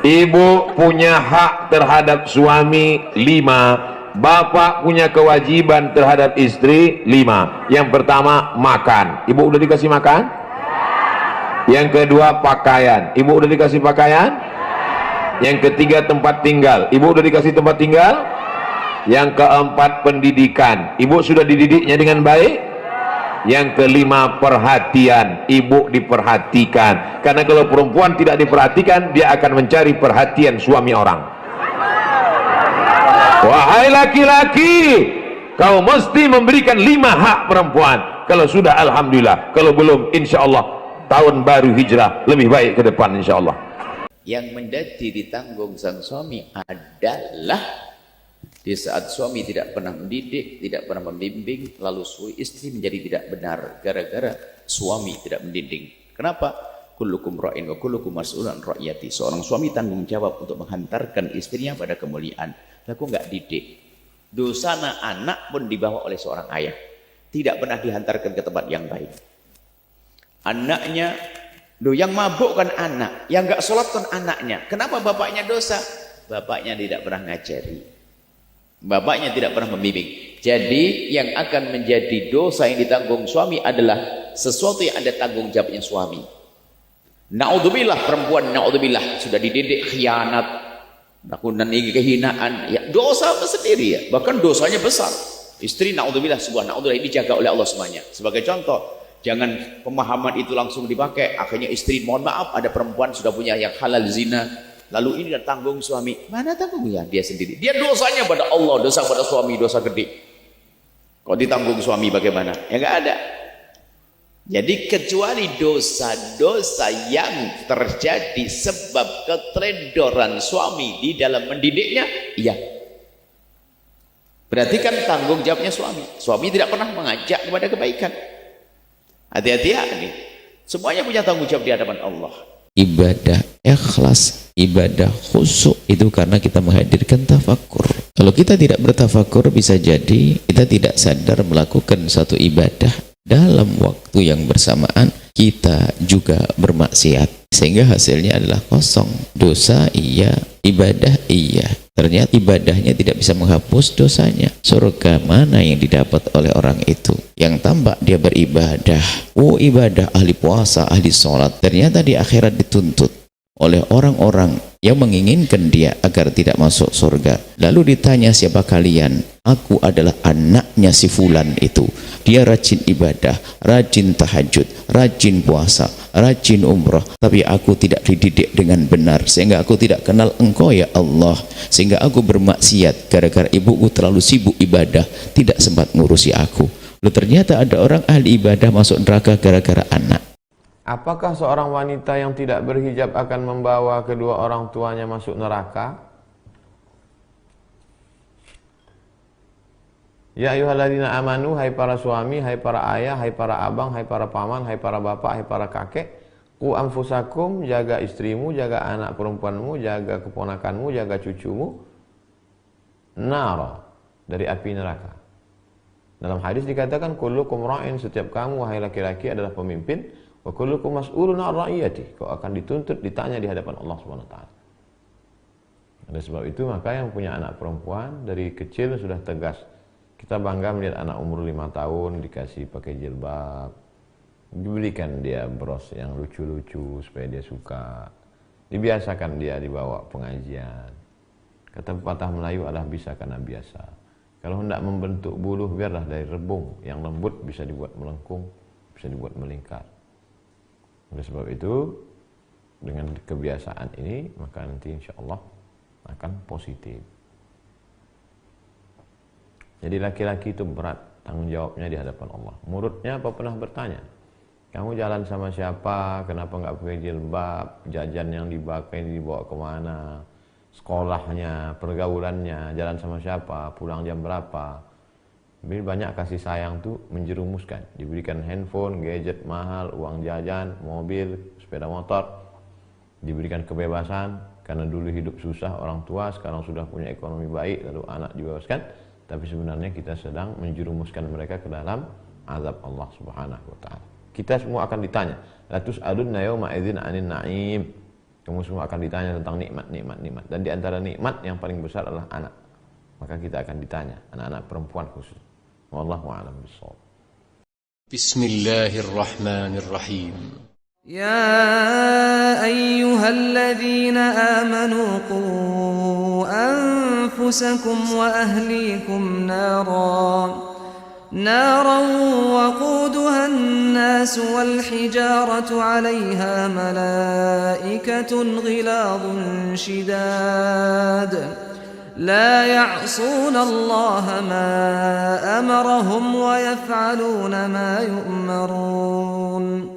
Ibu punya hak terhadap suami 5, bapak punya kewajiban terhadap istri 5. Yang pertama makan, ibu udah dikasih makan? Yang kedua pakaian, ibu udah dikasih pakaian? Yang ketiga tempat tinggal, ibu udah dikasih tempat tinggal? Yang keempat pendidikan, ibu sudah dididiknya dengan baik? Yang kelima perhatian, ibu diperhatikan. Karena kalau perempuan tidak diperhatikan, dia akan mencari perhatian suami orang. Wahai laki-laki, kau mesti memberikan 5 hak perempuan. Kalau sudah alhamdulillah, kalau belum insya Allah tahun baru hijrah lebih baik ke depan insya Allah. Yang menjadi ditanggung sang suami adalah di saat suami tidak pernah mendidik, tidak pernah membimbing, lalu istri menjadi tidak benar gara-gara suami tidak mendidik. Kenapa? Kullukum ra'in wa kullukum mas'ulun an ra'iyati. Seorang suami tanggung jawab untuk menghantarkan istrinya pada kemuliaan. Lalu nggak didik. Dosa anak pun dibawa oleh seorang ayah. Tidak pernah dihantarkan ke tempat yang baik. Anaknya, yang mabuk kan anak, yang nggak sholat kan anaknya. Kenapa bapaknya dosa? Bapaknya tidak pernah ngajari. Bapaknya tidak pernah membimbing. Jadi yang akan menjadi dosa yang ditanggung suami adalah sesuatu yang ada tanggung jawabnya suami. Naudzubillah, perempuan naudzubillah sudah dididik khianat, lakukan ini kehinaan, ya dosa sendiri ya. Bahkan dosanya besar. Istri naudzubillah, sebuah naudzubillah ini dijaga oleh Allah semuanya. Sebagai contoh, jangan pemahaman itu langsung dipakai. Akhirnya istri mohon maaf ada perempuan sudah punya yang halal zina. Lalu ini tanggung suami. Mana tanggungnya? Dia sendiri. Dia dosanya pada Allah, dosa pada suami, dosa gede. Kalau ditanggung suami bagaimana? Ya nggak ada. Jadi kecuali dosa-dosa yang terjadi sebab keteledoran suami di dalam mendidiknya, iya. Berarti kan tanggung jawabnya suami. Suami tidak pernah mengajak kepada kebaikan. Hati-hati ya nih. Semuanya punya tanggung jawab di hadapan Allah. Ibadah ikhlas, ibadah khusyuk itu karena kita menghadirkan tafakur. Kalau kita tidak bertafakur, bisa jadi kita tidak sadar melakukan satu ibadah. Dalam waktu yang bersamaan kita juga bermaksiat, sehingga hasilnya adalah kosong. Dosa iya, ibadah iya. Ternyata ibadahnya tidak bisa menghapus dosanya. Surga mana yang didapat oleh orang itu? Yang tampak dia beribadah, ibadah, ahli puasa, ahli sholat, ternyata di akhirat dituntut oleh orang-orang yang menginginkan dia agar tidak masuk surga. Lalu ditanya, siapa kalian? Aku adalah anaknya si fulan itu. Dia rajin ibadah, rajin tahajud, rajin puasa, rajin umrah, tapi aku tidak dididik dengan benar, sehingga aku tidak kenal engkau ya Allah, sehingga aku bermaksiat gara-gara ibuku terlalu sibuk ibadah, tidak sempat ngurusi aku. Lalu ternyata ada orang ahli ibadah masuk neraka gara-gara anak. Apakah seorang wanita yang tidak berhijab akan membawa kedua orang tuanya masuk neraka? Ya ayyuhalladzina amanu, hai para suami, hai para ayah, hai para abang, hai para paman, hai para bapak, hai para kakek, qu anfusakum, jaga istrimu, jaga anak perempuanmu, jaga keponakanmu, jaga cucumu, nar, dari api neraka. Dalam hadis dikatakan, kullukum ra'in, setiap kamu wahai laki-laki adalah pemimpin, wa kullukum mas'ulun 'an ra'iyati, kau akan dituntut, ditanya di hadapan Allah Subhanahu wa taala. Oleh sebab itu maka yang punya anak perempuan dari kecil sudah tegas. Kita bangga melihat anak umur 5 tahun dikasih pakai jilbab, dibelikan dia bros yang lucu-lucu supaya dia suka, dibiasakan dia dibawa pengajian. Kata pepatah Melayu adalah bisa karena biasa. Kalau hendak membentuk buluh, biarlah dari rebung yang lembut bisa dibuat melengkung, bisa dibuat melingkar. Oleh sebab itu, dengan kebiasaan ini, maka nanti insya Allah akan positif. Jadi laki-laki itu berat tanggung jawabnya di hadapan Allah. Muridnya apa pernah bertanya, kamu jalan sama siapa, kenapa nggak pakai jilbab, jajan yang dipakai dibawa kemana, sekolahnya, pergaulannya, jalan sama siapa, pulang jam berapa. Jadi banyak kasih sayang tuh menjerumuskan, diberikan handphone, gadget mahal, uang jajan, mobil, sepeda motor, diberikan kebebasan karena dulu hidup susah orang tua, sekarang sudah punya ekonomi baik, lalu anak dibebaskan, tapi sebenarnya kita sedang menjerumuskan mereka ke dalam azab Allah Subhanahu wa taala. Kita semua akan ditanya, la tus'alunna yauma idzin 'anil na'im. Kamu semua akan ditanya tentang nikmat. Dan di antara nikmat yang paling besar adalah anak. Maka kita akan ditanya, anak-anak perempuan khusus. Wallahu a'lam bishawab. Bismillahirrahmanirrahim. يا أيها الذين آمنوا قوا أنفسكم وأهليكم نارا وقودها الناس والحجارة عليها ملائكة غلاظ شداد لا يعصون الله ما أمرهم ويفعلون ما يؤمرون